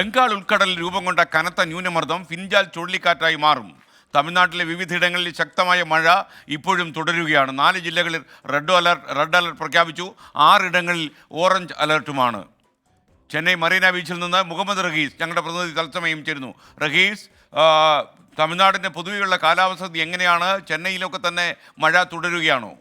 ബംഗാൾ ഉൾക്കടലിൽ രൂപം കൊണ്ട കനത്ത ന്യൂനമർദ്ദം ഫിൻജാൽ ചുഴലിക്കാറ്റായി മാറും. തമിഴ്നാട്ടിലെ വിവിധയിടങ്ങളിൽ ശക്തമായ മഴ ഇപ്പോഴും തുടരുകയാണ്. 4 ജില്ലകളിൽ റെഡ് അലർട്ട് പ്രഖ്യാപിച്ചു. 6 ഇടങ്ങളിൽ ഓറഞ്ച് അലർട്ടുമാണ്. ചെന്നൈ മറീന ബീച്ചിൽ നിന്ന് മുഹമ്മദ് റഹീസ് ഞങ്ങളുടെ പ്രതിനിധി തത്സമയം ചേരുന്നു. റഹീസ്, തമിഴ്നാടിൻ്റെ പൊതുവെയുള്ള കാലാവസ്ഥ എങ്ങനെയാണ്? ചെന്നൈയിലൊക്കെ തന്നെ മഴ തുടരുകയാണോ?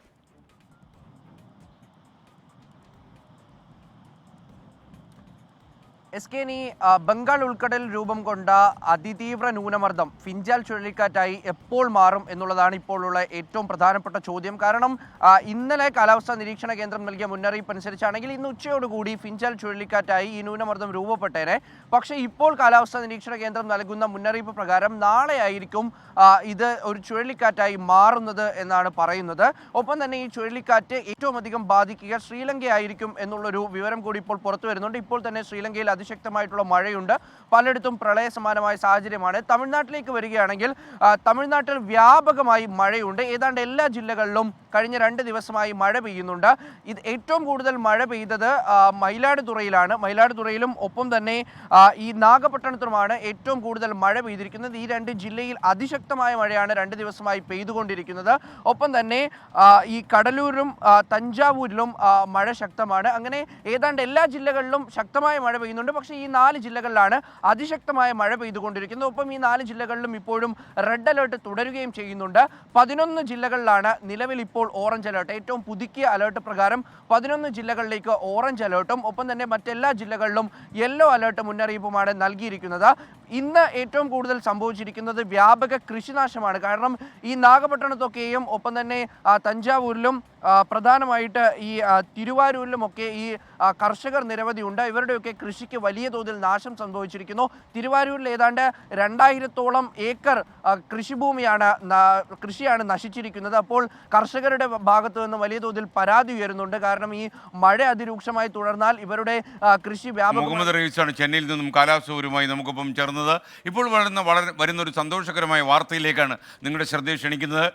ബംഗാൾ ഉൾക്കടലിൽ രൂപം കൊണ്ട അതിതീവ്ര ന്യൂനമർദ്ദം ഫിൻജാൽ ചുഴലിക്കാറ്റായി എപ്പോൾ മാറും എന്നുള്ളതാണ് ഇപ്പോഴുള്ള ഏറ്റവും പ്രധാനപ്പെട്ട ചോദ്യം. കാരണം ഇന്നലെ കാലാവസ്ഥാ നിരീക്ഷണ കേന്ദ്രം നൽകിയ മുന്നറിയിപ്പ് അനുസരിച്ചാണെങ്കിൽ ഇന്ന് ഉച്ചയോടുകൂടി ഫിൻജാൽ ചുഴലിക്കാറ്റായി ഈ ന്യൂനമർദ്ദം രൂപപ്പെട്ടേനെ. പക്ഷേ ഇപ്പോൾ കാലാവസ്ഥാ നിരീക്ഷണ കേന്ദ്രം നൽകുന്ന മുന്നറിയിപ്പ് പ്രകാരം നാളെ ആയിരിക്കും ഇത് ഒരു ചുഴലിക്കാറ്റായി മാറുന്നത് എന്നാണ് പറയുന്നത്. ഒപ്പം തന്നെ ഈ ചുഴലിക്കാറ്റ് ഏറ്റവും അധികം ബാധിക്കുക ശ്രീലങ്കയായിരിക്കും എന്നുള്ളൊരു വിവരം കൂടി ഇപ്പോൾ പുറത്തു വരുന്നുണ്ട്. ഇപ്പോൾ തന്നെ ശ്രീലങ്കയിൽ അതിശക്തമായിട്ടുള്ള മഴയുണ്ട്. പലയിടത്തും പ്രളയ സമാനമായ സാഹചര്യമാണ്. തമിഴ്നാട്ടിലേക്ക് വരികയാണെങ്കിൽ തമിഴ്നാട്ടിൽ വ്യാപകമായി മഴയുണ്ട്. ഏതാണ്ട് എല്ലാ ജില്ലകളിലും കഴിഞ്ഞ 2 ദിവസമായി മഴ പെയ്യുന്നുണ്ട്. ഇത് ഏറ്റവും കൂടുതൽ മഴ പെയ്തത് മയിലാടുതുറയിലാണ്. മയിലാടുതുറയിലും ഒപ്പം തന്നെ ഈ നാഗപട്ടണത്തിലുമാണ് ഏറ്റവും കൂടുതൽ മഴ പെയ്തിരിക്കുന്നത്. ഈ 2 ജില്ലയിൽ അതിശക്തമായ മഴയാണ് 2 ദിവസമായി പെയ്തുകൊണ്ടിരിക്കുന്നത്. ഒപ്പം തന്നെ ഈ കടലൂരിലും തഞ്ചാവൂരിലും മഴ ശക്തമാണ്. അങ്ങനെ ഏതാണ്ട് എല്ലാ ജില്ലകളിലും ശക്തമായ മഴ പെയ്യുന്നുണ്ട്. പക്ഷേ ഈ 4 ജില്ലകളിലാണ് അതിശക്തമായ മഴ പെയ്തുകൊണ്ടിരിക്കുന്നത്. ഒപ്പം ഈ 4 ജില്ലകളിലും ഇപ്പോഴും റെഡ് അലേർട്ട് തുടരുകയും ചെയ്യുന്നുണ്ട്. 11 ജില്ലകളിലാണ് നിലവിൽ ഇപ്പോൾ ഓറഞ്ച് അലേർട്ട്. ഏറ്റവും പുതുക്കിയ അലേർട്ട് പ്രകാരം 11 ജില്ലകളിലേക്ക് ഓറഞ്ച് അലേർട്ടും ഒപ്പം തന്നെ മറ്റെല്ലാ ജില്ലകളിലും യെല്ലോ അലേർട്ട് മുന്നറിയിപ്പുമാണ് നൽകിയിരിക്കുന്നത്. ഇന്ന് ഏറ്റവും കൂടുതൽ സംഭവിച്ചിരിക്കുന്നത് വ്യാപക കൃഷിനാശമാണ്. കാരണം ഈ നാഗപട്ടണത്തൊക്കെയും ഒപ്പം തന്നെ തഞ്ചാവൂരിലും പ്രധാനമായിട്ട് ഈ തിരുവാരൂരിലുമൊക്കെ ഈ കർഷകർ നിരവധിയുണ്ട്. ഇവരുടെയൊക്കെ കൃഷിക്ക് വലിയ തോതിൽ നാശം സംഭവിച്ചിരിക്കുന്നു. തിരുവാരൂരിൽ ഏതാണ്ട് 2000-ഓളം ഏക്കർ കൃഷിയാണ് നശിച്ചിരിക്കുന്നത്. അപ്പോൾ കർഷകരുടെ ഭാഗത്തു നിന്ന് വലിയ തോതിൽ പരാതി ഉയരുന്നുണ്ട്. കാരണം ഈ മഴ അതിരൂക്ഷമായി തുടർന്നാൽ ഇവരുടെ കൃഷി മുഹമ്മദ് റഹീസാണ് ചെന്നൈയിൽ നിന്നും കാലാവസ്ഥയുമായി നമുക്കൊപ്പം ചേർന്നത്. ഇപ്പോൾ വരുന്ന ഒരു സന്തോഷകരമായ വാർത്തയിലേക്കാണ് നിങ്ങളുടെ ശ്രദ്ധ ക്ഷണിക്കുന്നത്.